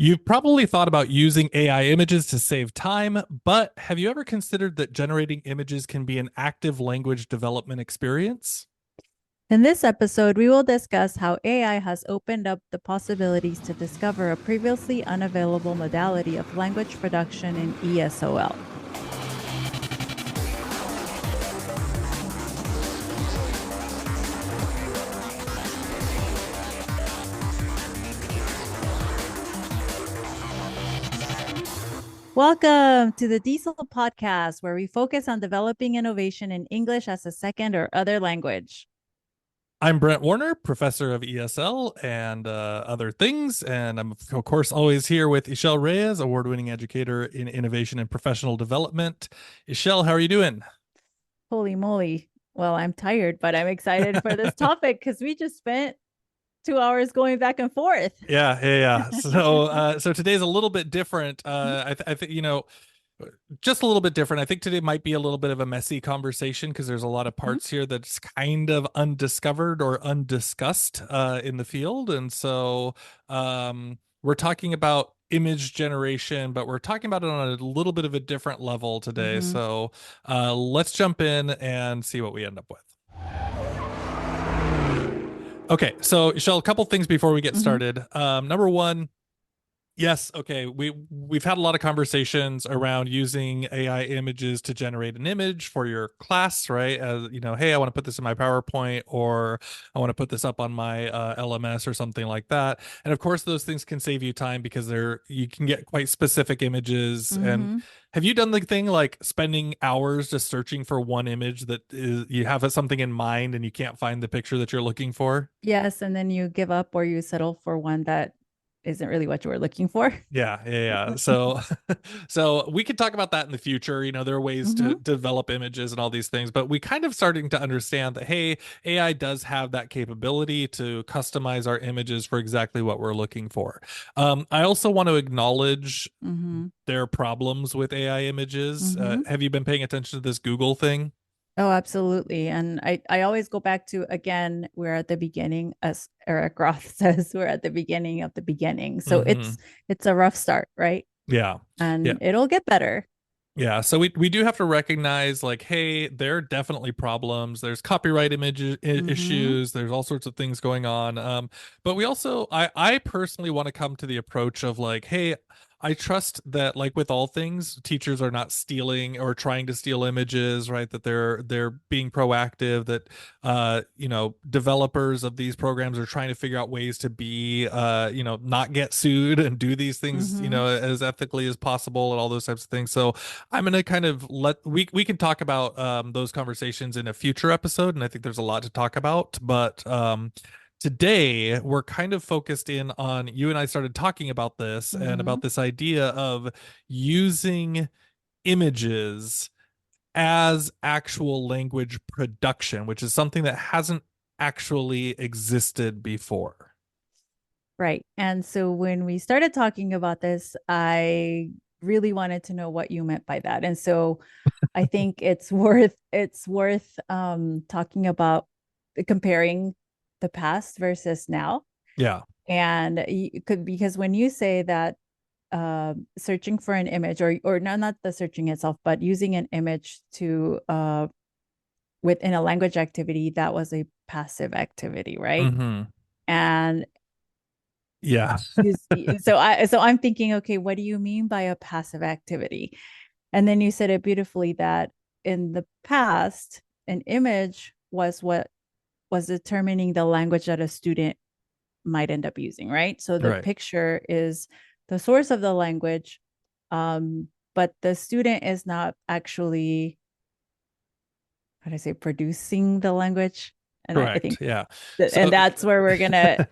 You've probably thought about using AI images to save time, but have you ever considered that generating images can be an active language development experience? In this episode, we will discuss how AI has opened up the possibilities to discover a previously unavailable modality of language production in ESOL. Welcome to the DIESOL podcast, where we focus on developing innovation in English as a second or other language. I'm Brent Warner, professor of ESL and other things, and I'm of course always here with Ishel Reyes, award-winning educator in innovation and professional development. Ishel, how are you doing? Holy moly. Well, I'm tired, but I'm excited for this topic because we just spent 2 hours going back and forth. Yeah. So today's a little bit different. I think just a little bit different. I think today might be a little bit of a messy conversation because there's a lot of parts here that's kind of undiscovered or undiscussed in the field. And so we're talking about image generation, but we're talking about it on a little bit of a different level today. Mm-hmm. So let's jump in and see what we end up with. Okay, so Michelle, a couple things before we get Mm-hmm. started. Number one, yes, okay. We've had a lot of conversations around using AI images to generate an image for your class, right? As you know, hey, I want to put this in my PowerPoint, or I want to put this up on my LMS or something like that. And of course, those things can save you time because you can get quite specific images. And Mm-hmm. have you done the thing like spending hours just searching for one image that you have something in mind and you can't find the picture that you're looking for? Yes, and then you give up or you settle for one that isn't really what you were looking for. Yeah. So, so we could talk about that in the future. You know, there are ways to Mm-hmm. develop images and all these things, but we kind of starting to understand that, hey, AI does have that capability to customize our images for exactly what we're looking for. I also want to acknowledge Mm-hmm. their problems with AI images. Mm-hmm. Have you been paying attention to this Google thing? Oh, absolutely. And I always go back to, again, we're at the beginning, as Eric Roth says, we're at the beginning of the beginning. So Hmm. it's a rough start, right? Yeah. Yeah. And it'll get better. Yeah, so we do have to recognize like, hey, there are definitely problems. There's copyright Mm-hmm. issues. There's all sorts of things going on. But we also, I personally want to come to the approach of like, hey, I trust that like with all things, teachers are not stealing or trying to steal images, right? That they're being proactive. That developers of these programs are trying to figure out ways to be not get sued and do these things Mm-hmm. as ethically as possible and all those types of things. So I'm gonna kind of let we can talk about those conversations in a future episode, and I think there's a lot to talk about. But today we're kind of focused in on you and I started talking about this and Mm-hmm. about this idea of using images as actual language production, which is something that hasn't actually existed before. Right. And so when we started talking about this, I really wanted to know what you meant by that. And so I think it's worth talking about comparing the past versus now. Yeah, And you could, because when you say that searching for an image, or not the searching itself, but using an image to within a language activity, that was a passive activity, right? hmm, And yeah, so I'm thinking, okay, what do you mean by a passive activity? And then you said it beautifully that in the past, an image was what was determining the language that a student might end up using, right? So the right. picture is the source of the language, but the student is not actually, how do I say, producing the language. And I Correct. think Yeah. that, and So that's where we're gonna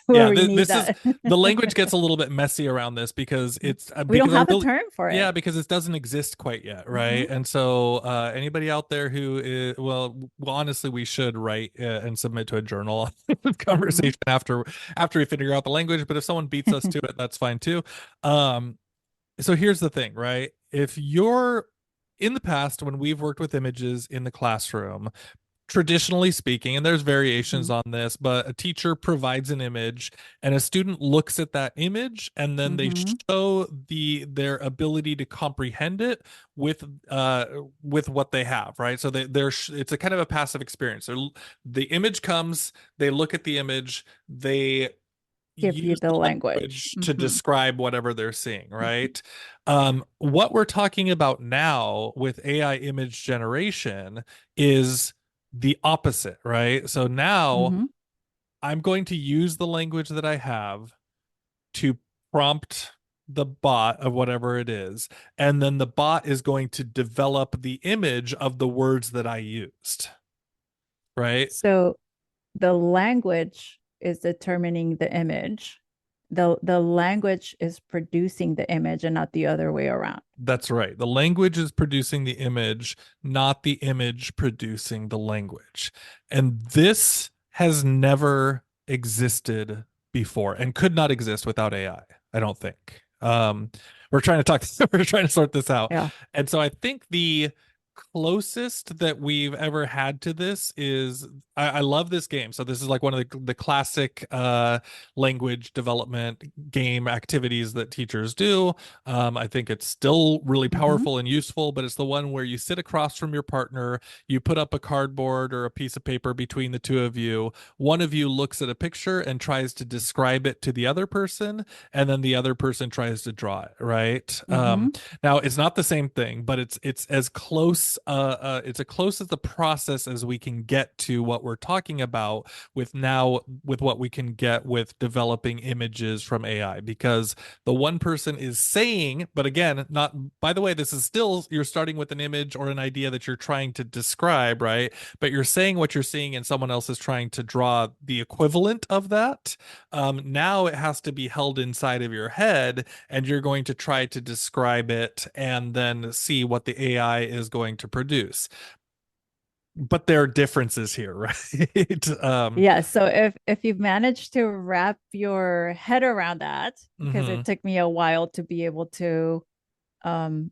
where yeah, we need this is that. the language gets a little bit messy around this because it's We don't because I have a really term for yeah, it. because it doesn't exist quite yet, Mm-hmm. right? And so anybody out there who is well honestly we should write and submit to a journal Mm-hmm. conversation after we figure out the language, but if someone beats us to it, that's fine too. Um so here's the thing, right? If you're in the past when we've worked with images in the classroom, traditionally speaking, and there's variations Mhm. on this, but a teacher provides an image and a student looks at that image and then they Mhm. show their ability to comprehend it with uh with what they have, right? So it's a kind of a passive experience. The image comes, they look at the image, they Give you use the the language. language to Mhm. describe whatever they're seeing, Mhm. right? What we're talking about now with AI image generation is the opposite, right? So now Mhm. I'm going to use the language that I have to prompt the bot of whatever it is, and then the bot is going to develop the image of the words that I used, right? So the language is determining the image. The language is producing the image and not the other way around. That's right. The language is producing the image, not the image producing the language. And this has never existed before and could not exist without AI, I don't think. We're trying to talk, we're trying to sort this out. Yeah. And so I think the closest that we've ever had to this is I love this game. So this is like one of the classic language development game activities that teachers do. I think it's still really Mhm. powerful and useful, but it's the one where you sit across from your partner, you put up a cardboard or a piece of paper between the two of you. One of you looks at a picture and tries to describe it to the other person, and then the other person tries to draw it, right? Mhm. Now it's not the same thing, but it's as close it's as close as the process as we can get to what we're talking about with what we can get with developing images from AI, because the one person is saying, but again, not, by the way, this is still, you're starting with an image or an idea that you're trying to describe, right? But you're saying what you're seeing and someone else is trying to draw the equivalent of that. Now it has to be held inside of your head and you're going to try to describe it and then see what the AI is going to produce. But there are differences here, right? Yeah, so if you've managed to wrap your head around that, because it Mhm, took me a while to be able to um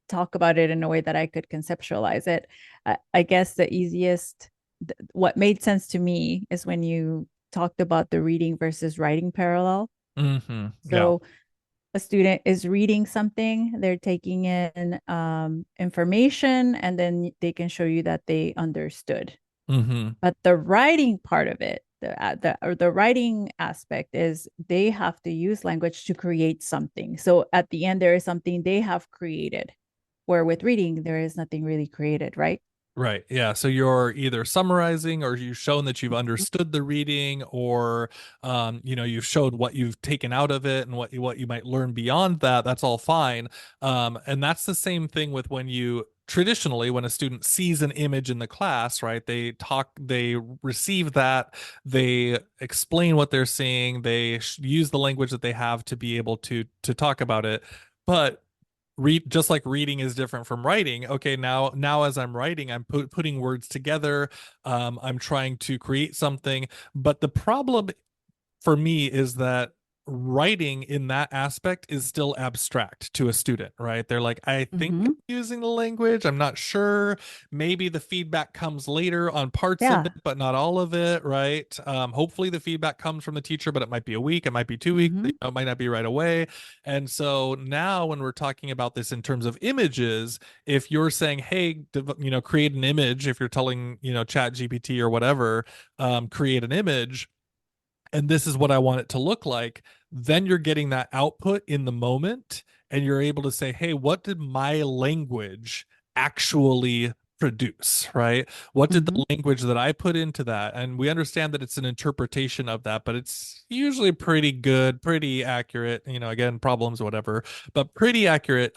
talk about it in a way that I could conceptualize it. I guess the easiest, what made sense to me is when you talked about the reading versus writing parallel. yeah, So a student is reading something, they're taking in information, and then they can show you that they understood. hmm But the writing part of it, the writing aspect is they have to use language to create something. So at the end, there is something they have created, where with reading, there is nothing really created, right? Right. Yeah. So you're either summarizing or you've shown that you've understood the reading, or you've showed what you've taken out of it and what you might learn beyond that. That's all fine. And that's the same thing with when you traditionally, when a student sees an image in the class, right? They receive that, they explain what they're seeing, they use the language that they have to be able to talk about it. But read, just like reading is different from writing. Okay, now as I'm writing, I'm putting words together, I'm trying to create something, but the problem for me is that writing in that aspect is still abstract to a student, right? They're like, I think Mm-hmm. I'm using the language, I'm not sure. Maybe the feedback comes later on parts of Yeah. it, but not all of it, right? Hopefully the feedback comes from the teacher, but it might be a week, it might be 2 weeks, Mm-hmm. it might not be right away. And so now when we're talking about this in terms of images, if you're saying, hey, create an image, if you're telling, chat GPT or whatever, create an image, and this is what I want it to look like, then you're getting that output in the moment and you're able to say, hey, what did my language actually produce, right? What did Mm-hmm. the language that I put into that? And we understand that it's an interpretation of that, but it's usually pretty good, pretty accurate, again, problems, whatever, but pretty accurate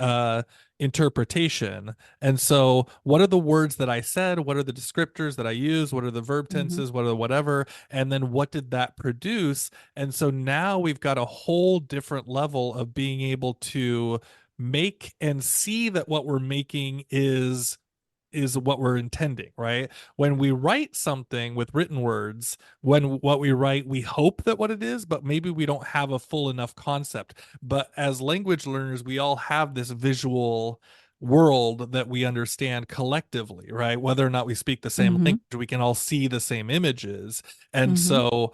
interpretation. And so, what are the words that I said? What are the descriptors that I use? What are the verb Mm-hmm. tenses? What are the whatever? And then what did that produce? And so now we've got a whole different level of being able to make and see that what we're making is what we're intending, right? When we write something with written words, when what we write, we hope that what it is, but maybe we don't have a full enough concept. But as language learners, we all have this visual world that we understand collectively, right? Whether or not we speak the same Mm-hmm. language, we can all see the same images. And Mm-hmm. so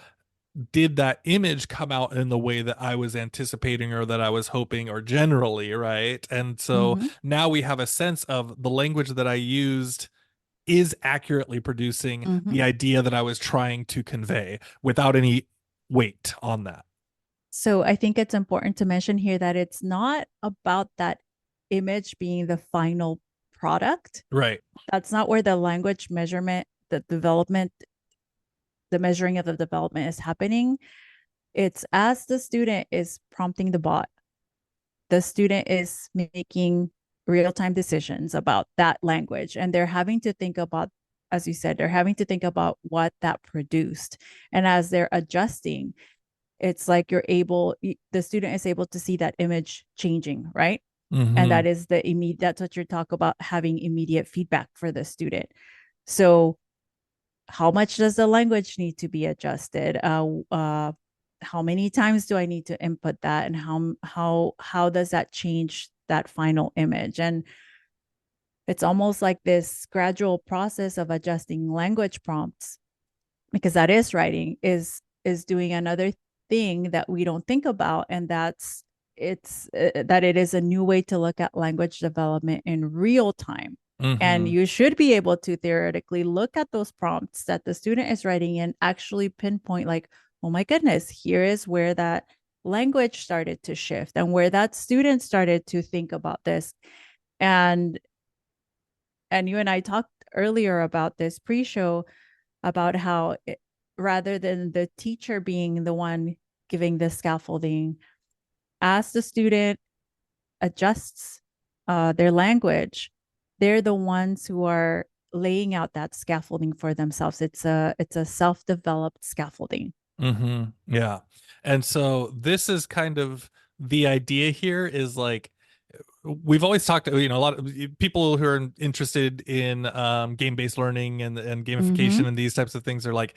did that image come out in the way that I was anticipating or that I was hoping or generally, right? And so Mm-hmm. now we have a sense of the language that I used is accurately producing Mm-hmm. the idea that I was trying to convey without any weight on that. So I think it's important to mention here that it's not about that image being the final product. Right. That's not where the language measurement, the development, the measuring of the development is happening. It's as the student is prompting the bot, the student is making real-time decisions about that language, and they're having to think about, as you said, they're having to think about what that produced. And as they're adjusting, it's like the student is able to see that image changing, right? And Mm-hmm. that is the immediate, that's what you're talking about, having immediate feedback for the student. So how much does the language need to be adjusted? How many times do I need to input that, and how does that change that final image? And it's almost like this gradual process of adjusting language prompts, because that is writing, is doing another thing that we don't think about, and that's it's that it is a new way to look at language development in real time. And Mm-hmm. you should be able to theoretically look at those prompts that the student is writing and actually pinpoint, like, oh my goodness, here is where that language started to shift and where that student started to think about this. and and you and I talked earlier about this pre-show, about how rather than the teacher being the one giving the scaffolding, as the student adjusts their language, they're the ones who are laying out that scaffolding for themselves. It's a self-developed scaffolding. Mm-hmm. Yeah. And so this is kind of the idea here is like we've always talked, a lot of people who are interested in game-based learning and Mm-hmm. gamification and these types of things are like,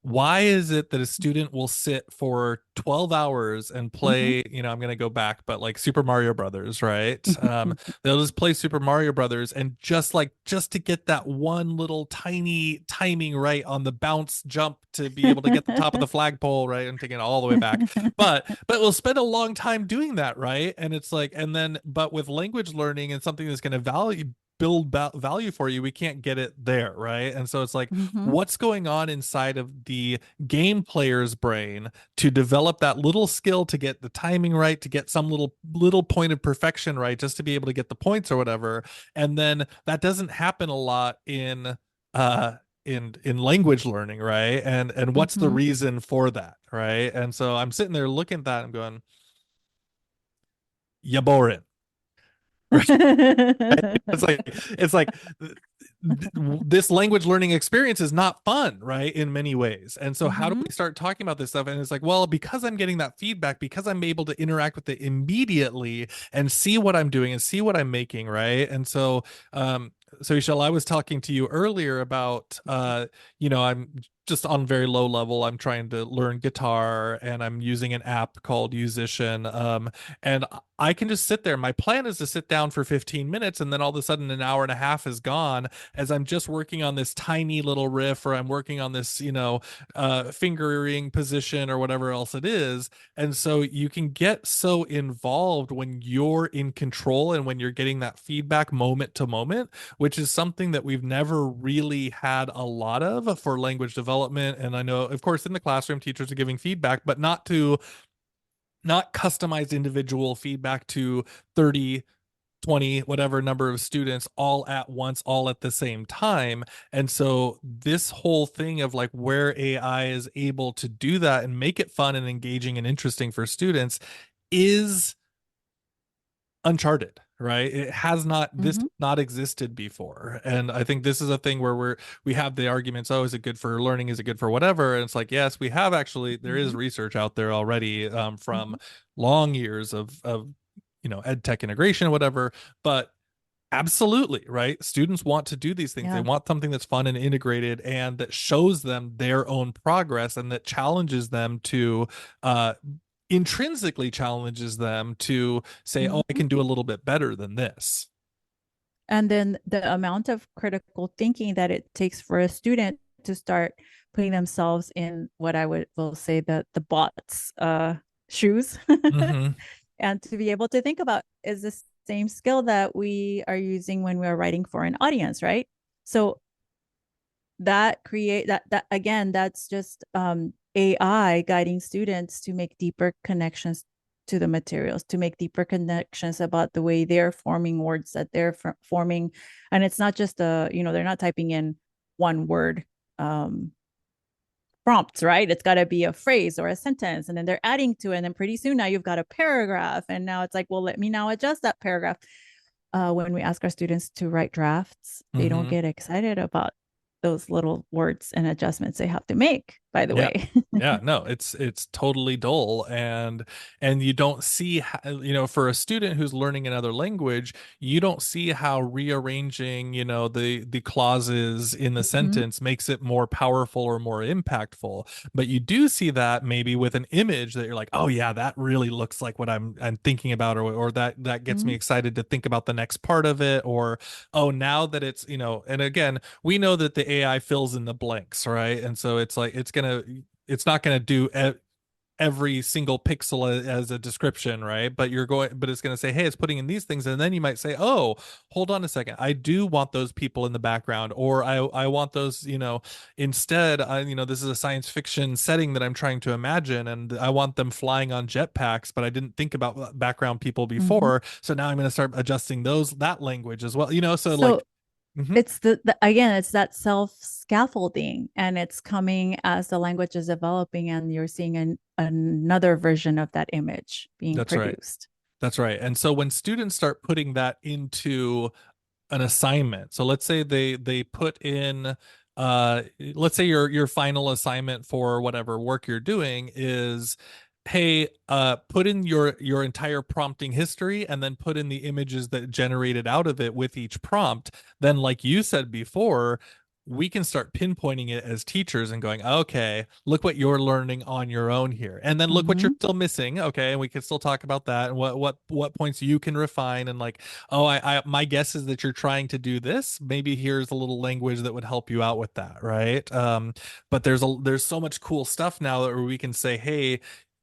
why is it that a student will sit for 12 hours and Mm-hmm. play, I'm going to go back, but like Super Mario Brothers, right? Mm-hmm. They'll just play Super Mario Brothers and just to get that one little tiny timing right on the bounce jump to be able to get the top of the flagpole, right? And taking it all the way back. But we'll spend a long time doing that, right? And it's like, and then, but with language learning and something that's going to build value for you, we can't get it there, right? And so it's like, Mm-hmm. what's going on inside of the game player's brain to develop that little skill to get the timing right, to get some little point of perfection right, just to be able to get the points or whatever. And then that doesn't happen a lot uh in language learning, right? And what's the Mm-hmm. reason for that, right? And so I'm sitting there looking at that and going, yeah, boring. It's like this language learning experience is not fun, right? In many ways. And so how do Mm-hmm. we start talking about this stuff? And it's like, well, because I'm getting that feedback, because I'm able to interact with it immediately and see what I'm doing and see what I'm making, right? And so Ishel, I was talking to you earlier about I'm just on very low level. I'm trying to learn guitar and I'm using an app called Musician. And I can just sit there. My plan is to sit down for 15 minutes and then all of a sudden an hour and a half is gone as I'm just working on this tiny little riff or I'm working on this, fingering position or whatever else it is. And so you can get so involved when you're in control and when you're getting that feedback moment to moment, which is something that we've never really had a lot of for language development. And I know, of course, in the classroom, teachers are giving feedback, but not customized individual feedback to 30, 20, whatever number of students all at once, all at the same time. And so this whole thing of like where AI is able to do that and make it fun and engaging and interesting for students is uncharted, right? It has not this Mm-hmm. not existed before. And I think this is a thing where we have the arguments, oh, is it good for learning, is it good for whatever? And it's like, yes, we have actually, there is Mm-hmm. research out there already, from Mm-hmm. long years of EdTech integration, whatever. But absolutely, right? Students want to do these things. They Yeah. want something that's fun and integrated and that shows them their own progress and that challenges them to intrinsically challenges them to say, oh, I Mm-hmm. can do a little bit better than this. And then the amount of critical thinking that it takes for a student to start putting themselves in what I will say the bot's shoes, Mm-hmm. and to be able to think about, is the same skill that we are using when we are writing for an audience, right? So that create that again, that's just AI guiding students to make deeper connections to the materials, to make deeper connections about the way they're forming words that they're forming. And it's not just they're not typing in one word um prompts, right? It's got to be a phrase or a sentence, and then they're adding to it, and then pretty soon now you've got a paragraph, and now it's like, well, let me now adjust that paragraph. When we ask our students to write drafts, they don't Mm-hmm. get excited about those little words and adjustments they have to make, by the Yeah. way. Yeah, no, it's totally dull, and you don't see how, for a student who's learning another language, you don't see how rearranging, the clauses in the Mm-hmm. sentence makes it more powerful or more impactful. But you do see that maybe with an image that you're like, "Oh yeah, that really looks like what I'm thinking about," or that gets me Mm-hmm. excited to think about the next part of it, or oh, now that it's, and again, we know that the AI fills in the blanks, right? And so it's like it's not going to do every single pixel as a description, right? But it's going to say, hey, it's putting in these things. And then you might say, oh, hold on a second. I do want those people in the background, or I want those, instead, this is a science fiction setting that I'm trying to imagine, and I want them flying on jetpacks, but I didn't think about background people Mm-hmm. before. So now I'm going to start adjusting that language as well, so So like, mhm, it's the again, it's that self scaffolding, and it's coming as the language is developing, and you're seeing another version of that image being that's right. produced. That's right. And so when students start putting that into an assignment, so let's say they put in let's say your final assignment for whatever work you're doing is, hey, put in your entire prompting history and then put in the images that generated out of it with each prompt. Then like you said before, we can start pinpointing it as teachers and going, okay, look what you're learning on your own here, and then look what you're Mm-hmm. still missing. Okay, and we can still talk about that and what points you can refine, and like, oh, I my guess is that you're trying to do this. Maybe here's a little language that would help you out with that, right? But there's so much cool stuff now that we can say, hey,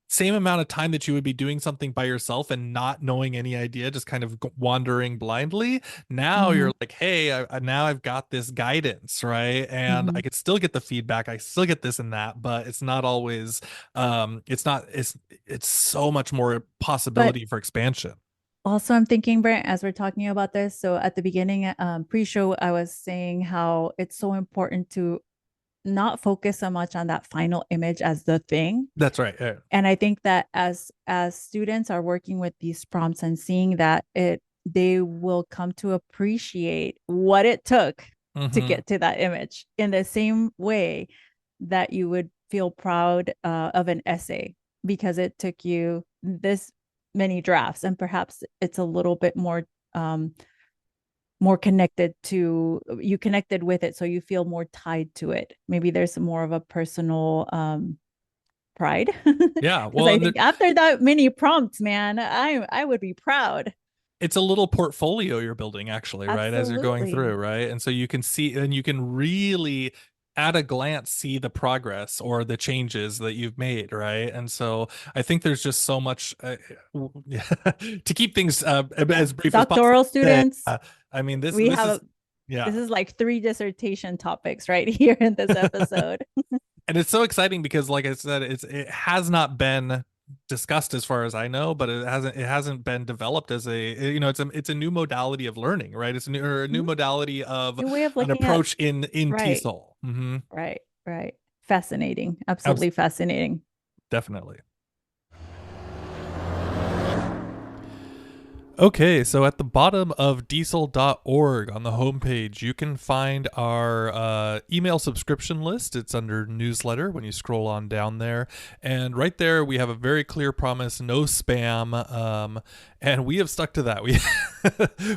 same amount of time that you would be doing something by yourself and not knowing any idea, just kind of wandering blindly. Now Mm-hmm. you're like, hey, now I've got this guidance, right? And Mm-hmm. I could still get the feedback. I still get this and that, but it's not always, it's not, it's so much more But possibility for expansion. also, I'm thinking, Brent, as we're talking about this. So at the beginning, pre-show, I was saying how it's so important to not focus so much on that final image as the thing. That's right. Yeah. And I think that as students are working with these prompts and seeing that, they will come to appreciate what it took to Mm-hmm. get to that image in the same way that you would feel proud of an essay because it took you this many drafts, and perhaps it's a little bit um, more connected to, you connected with it, so you feel more tied to it. Maybe there's more of a personal pride, Yeah. because Well, I and think after that many prompts, man, I would be proud. it's a little portfolio you're building actually, right? As you're going Absolutely. through, right? And so you can see, and you can really at a glance see the progress or the changes that you've made, right? And so I think there's just so much to keep things Yeah, as brief as possible doctoral today. students, I mean, we this have is, a this yeah. is like three dissertation topics right here in this episode. And it's so exciting because like I said, it has not been discussed as far as I know, but it hasn't been developed as it's a new modality of learning, right? It's a new Mhm. modality of New way of an looking at, approach in right, TESOL. Hmm. right, right. Fascinating, absolutely fascinating. Definitely. Okay, so at the bottom of diesel.org on the homepage, you can find our email subscription list. It's under newsletter when you scroll on down there. And right there, we have a very clear promise, no spam. And we have stuck to that. We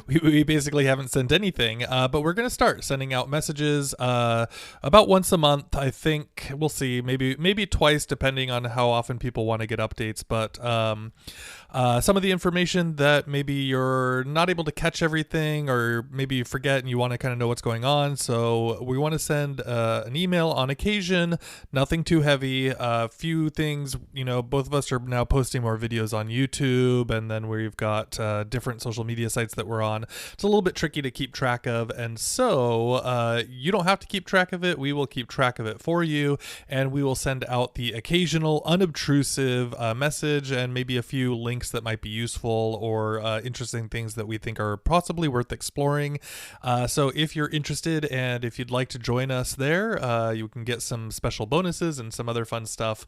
we basically haven't sent anything, but we're going to start sending out messages about once a month. I think we'll see, maybe twice, depending on how often people want to get updates. But some of the information that maybe you're not able to catch everything, or maybe you forget and you want to kind of know what's going on. So we want to send an email on occasion, nothing too heavy. A few things, both of us are now posting more videos on YouTube, and then we've got different social media sites that we're on. It's a little bit tricky to keep track of, and so you don't have to keep track of it. We will keep track of it for you, and we will send out the occasional unobtrusive message and maybe a few links that might be useful or interesting things that we think are possibly worth exploring. So if you're interested and if you'd like to join us there, you can get some special bonuses and some other fun stuff.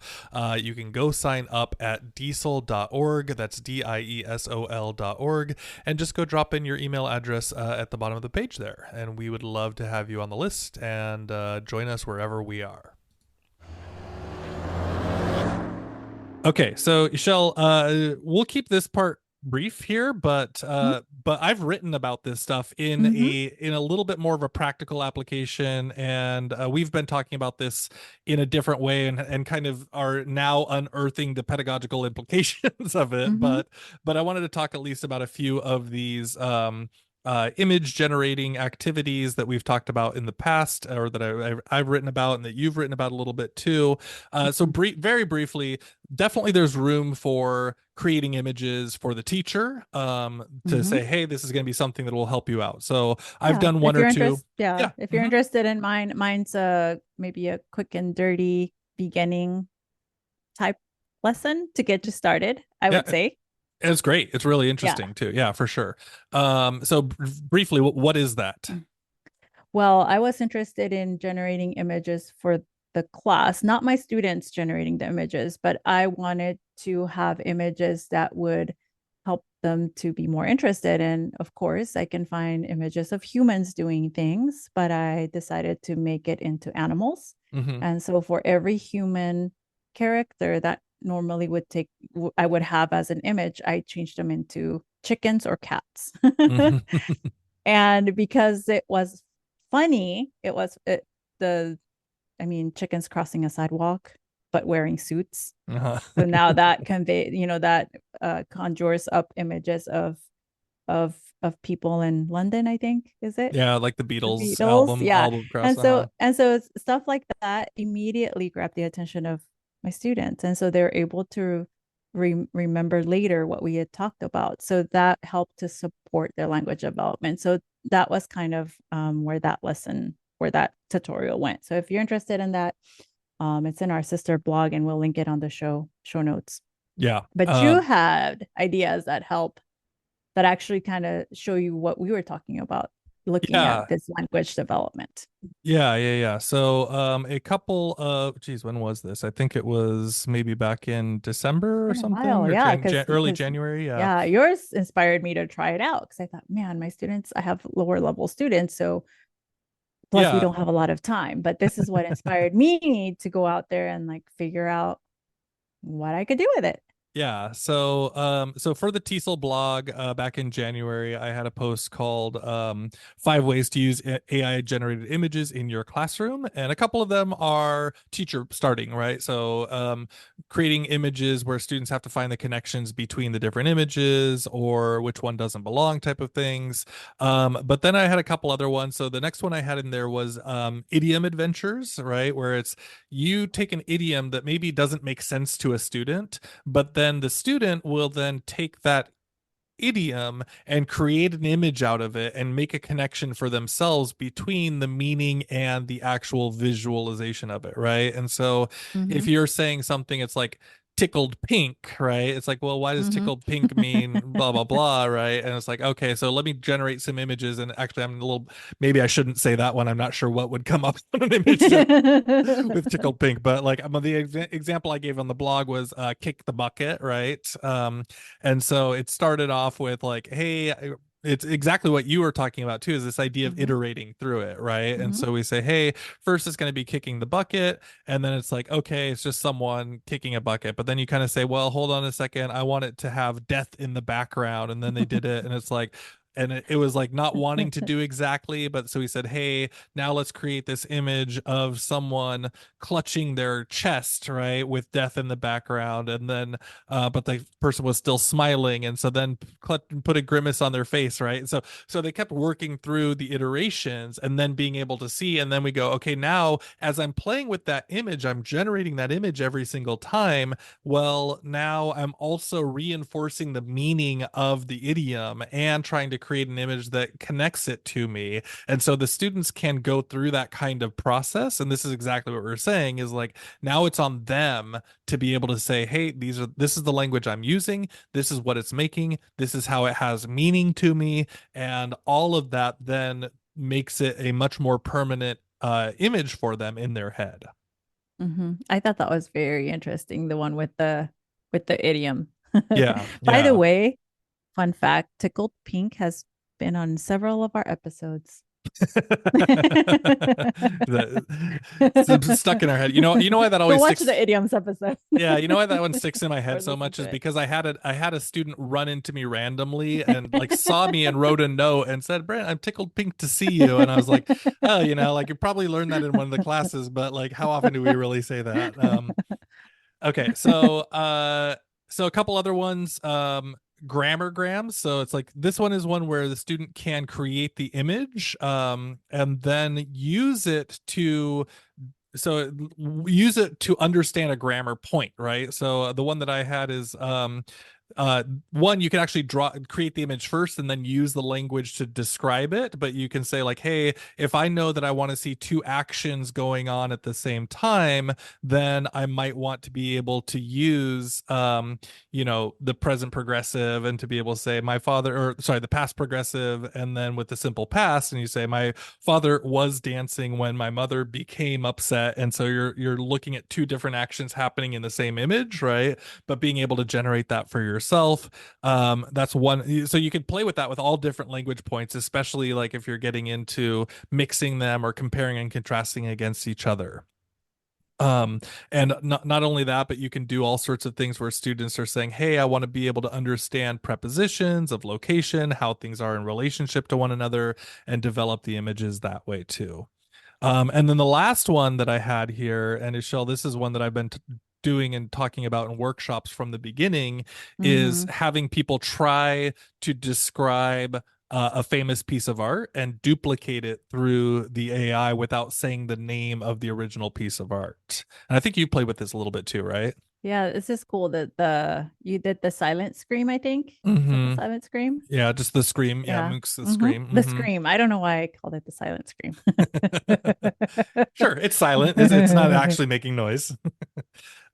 You can go sign up at diesel.org. That's DIESOL.org, and just go drop in your email address at the bottom of the page there. And we would love to have you on the list and join us wherever we are. Okay, so Michelle, we'll keep this part brief here, but I've written about this stuff in Mm-hmm. a little bit more of a practical application, and we've been talking about this in a different way, and kind of are now unearthing the pedagogical implications of it. Mm-hmm. But I wanted to talk at least about a few of these image generating activities that we've talked about in the past, or that I've written about and that you've written about a little bit too. So very briefly, definitely there's room for creating images for the teacher, to Mm-hmm. say, hey, this is going to be something that will help you out. So I've Yeah. done one If or you're two. interested, yeah. Yeah. If you're Hmm. interested in mine's maybe a quick and dirty beginning type lesson to get you started, I would Yeah. say. It's great. It's really Yeah. interesting too. Yeah, for sure. So briefly, what is that? Mm. Well, I was interested in generating images for the class, not my students generating the images, but I wanted to have images that would help them to be more interested. And of course, I can find images of humans doing things, but I decided to make it into animals. Hmm. And so for every human character that normally I would have as an image, I changed them into chickens or cats. Hmm. And because it was funny, the I mean, chickens crossing a sidewalk but wearing suits. Uh-huh. So now that that conjures up images of people in London, I think, is it? Yeah, like the The Beatles Beatles. Yeah. album cross. And so Uh-huh. and so it's stuff like that immediately grabbed the attention of my students. And so they're able to remember later what we had talked about. So that helped to support their language development. So that was kind of where that tutorial went. So if you're interested in that, it's in our sister blog and we'll link it on the show notes. Yeah. But you had ideas that actually kind of show you what we were talking about, looking at Yeah. this language development. Yeah. So a couple of geez, when was this? I think it was maybe back in December or Been a while, something, or yeah, because early because January. Yeah. yeah, yours inspired me to try it out because I thought, man, my students, I have lower level students, so plus we Yeah. don't have a lot of time. But this is what inspired me to go out there and like figure out what I could do with it. Yeah. So for the TESOL blog, back in January, I had a post called 5 ways to use AI generated images in your classroom. And a couple of them are teacher starting, right? So creating images where students have to find the connections between the different images, or which one doesn't belong type of things. But then I had a couple other ones. So the next one I had in there was idiom adventures, right? Where it's you take an idiom that maybe doesn't make sense to a student, but then the student will then take that idiom and create an image out of it and make a connection for themselves between the meaning and the actual visualization of it, right? And so Mm-hmm. if you're saying something, it's like tickled pink, right? It's like, well, why does Mm-hmm. tickled pink mean blah blah blah, right? And it's like, okay, so let me generate some images. And actually, I'm a little, maybe I shouldn't say that one. I'm not sure what would come up on an image with tickled pink, but like the example I gave on the blog was kick the bucket, right? And so it started off with like, hey, it's exactly what you were talking about too, is this idea of Mm-hmm. iterating through it, right? And Mm-hmm. so we say, hey, first it's going to be kicking the bucket, and then it's like, okay, it's just someone kicking a bucket. But then you kind of say, well, hold on a second, I want it to have death in the background, and then they did it, and it's like, and it was like not wanting to do exactly, but so he said, hey, now let's create this image of someone clutching their chest, right, with death in the background, and then but the person was still smiling, and so then put a grimace on their face, right? So they kept working through the iterations and then being able to see, and then we go, okay, now as I'm playing with that image, I'm generating that image every single time. Well, now I'm also reinforcing the meaning of the idiom and trying to create an image that connects it to me. And so the students can go through that kind of process. And this is exactly what we're saying is like now it's on them to be able to say, hey, this is the language I'm using, this is what it's making, this is how it has meaning to me, and all of that then makes it a much more permanent image for them in their head. I thought that was very interesting, the one with the idiom. Yeah, By the yeah. way, fun fact, tickled pink has been on several of our episodes. It's stuck in our head. You know why that Go always watch sticks. the idioms episode. Yeah, you know why that one sticks in my head Or so listen much to is it. because I had a student run into me randomly and like saw me and wrote a note and said, "Brent, I'm tickled pink to see you." And I was like, "Oh, you know, like you probably learned that in one of the classes, but like how often do we really say that?" Okay, so a couple other ones. Grammar grams. So it's like this one is one where the student can create the image and then use it to understand a grammar point, right? So the one that I had is one, you can actually create the image first and then use the language to describe it, but you can say like, hey, if I know that I want to see two actions going on at the same time, then I might want to be able to use the present progressive, and to be able to say my father, or sorry, the past progressive, and then with the simple past, and you say my father was dancing when my mother became upset. And so you're looking at two different actions happening in the same image, right? But being able to generate that for yourself, that's one. So you can play with that with all different language points, especially like if you're getting into mixing them or comparing and contrasting against each other. Um, and not only that, but you can do all sorts of things where students are saying, hey, I want to be able to understand prepositions of location, how things are in relationship to one another, and develop the images that way too. And then the last one that I had here, and Ishel, this is one that I've been doing and talking about in workshops from the beginning, is Hmm. having people try to describe a famous piece of art and duplicate it through the AI without saying the name of the original piece of art. And I think you played with this a little bit too, right? Yeah, this is cool that the you did the silent scream, I think. Is that the Mm-hmm. silent scream? Yeah, just the scream. Yeah, Yeah. Mook's the Hmm. scream. The Mm-hmm. scream. I don't know why I called it the silent scream. Sure, it's silent. It's not actually making noise.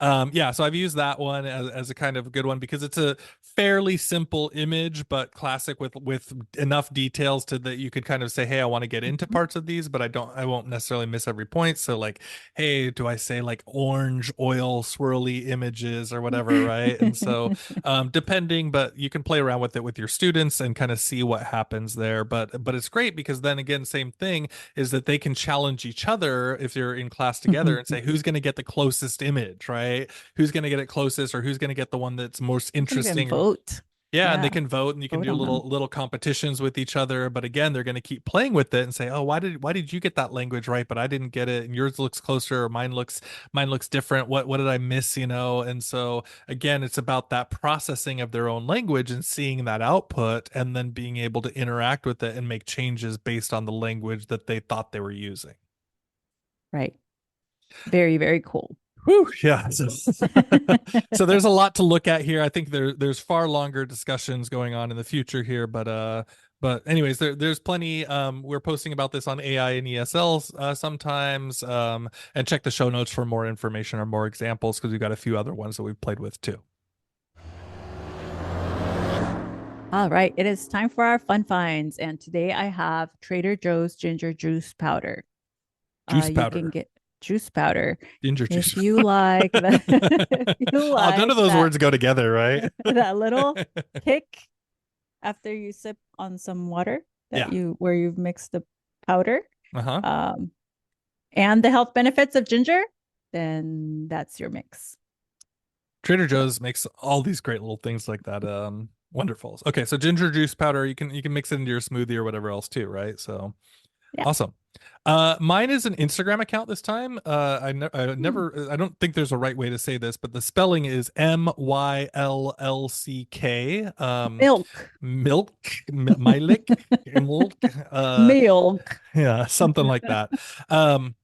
Yeah, so I've used that one as a kind of good one because it's a fairly simple image, but classic with enough details to that you could kind of say, hey, I want to get into Mhm. parts of these, but I won't necessarily miss every point. So like, hey, do I say like orange oil swirly images or whatever, right? And so depending, but you can play around with it with your students and kind of see what happens there. But it's great because then again, same thing is that they can challenge each other if you're in class together and say who's going to get the closest image, right? Who's going to get it closest, or who's going to get the one that's most You can even interesting. vote. Yeah, and they Yeah, can vote and you can vote do on them. little competitions with each other. But again, they're going to keep playing with it and say, "Oh, why did you get that language right, but I didn't get it, and yours looks closer, or mine looks different. What did I miss, you know?" And so again, it's about that processing of their own language and seeing that output and then being able to interact with it and make changes based on the language that they thought they were using. Right. Very, very cool. Whew, yeah. So there's a lot to look at here. I think there's far longer discussions going on in the future here, but anyways, there's plenty. We're posting about this on AI and ESL sometimes. And check the show notes for more information or more examples because we've got a few other ones that we've played with too. All right, it is time for our fun finds. And today I have Trader Joe's ginger juice powder. Juice You can powder, get juice powder ginger juice. if you like that. If you Oh, none like of those that words go together, right? that little kick after you sip on some water that Yeah. you where you've mixed the powder, Uh-huh. um, and the health benefits of ginger, then that's your mix. Trader Yeah. Joe's makes all these great little things like that. Wonderful. Okay, so ginger juice powder, you can mix it into your smoothie or whatever else too, right? So Yeah. awesome. Mine is an Instagram account this time. I Hmm. never, I don't think there's a right way to say this, but the spelling is MYLLCK. Milk. Milk, Milik, milk. Milk. Yeah, something like that. Um,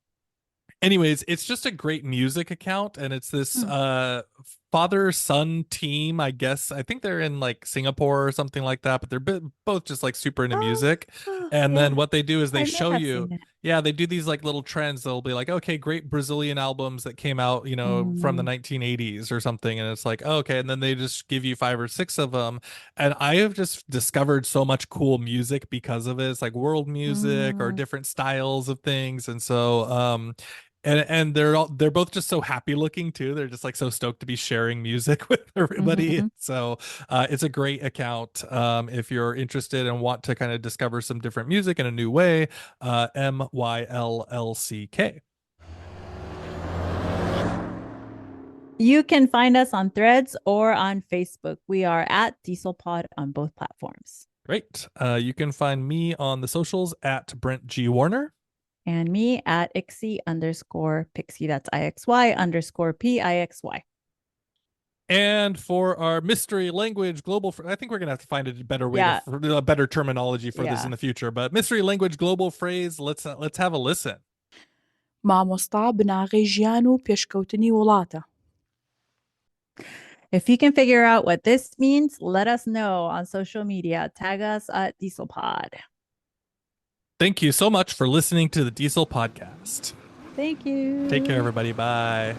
anyways, it's just a great music account, and it's this Hmm. father son team. I guess I think they're in like Singapore or something like that, but they're both just like super into Oh, music. oh, And yeah. then what they do is they I may show have you, seen it. yeah, they do these like little trends. They'll be like, okay, great Brazilian albums that came out, from the Mm, 1980s or something, and it's like, oh, okay, and then they just give you five or six of them. And I have just discovered so much cool music because of it. It's like world music or mm, different styles of things, and so and they're both just so happy looking too. They're just like so stoked to be sharing music with everybody. hmm. So it's a great account if you're interested and want to kind of discover some different music in a new way. MYLLCK. You can find us on Threads or on Facebook. We are at Diesel Pod on both platforms. Great. You can find me on the socials at Brent G Warner. And me at Ixie_Pixie. That's IXY_PIXY. And for our mystery language global, I think we're gonna have to find a better way Yeah. a better terminology for this in Yeah. the future. But mystery language global phrase. Let's have a listen. مامۆستا بناغی ژیان و پێشکەوتنی وڵاتە. If you can figure out what this means, let us know on social media. Tag us at DieselPod. Thank you so much for listening to the Diesel podcast. Thank you. Take care, everybody. Bye.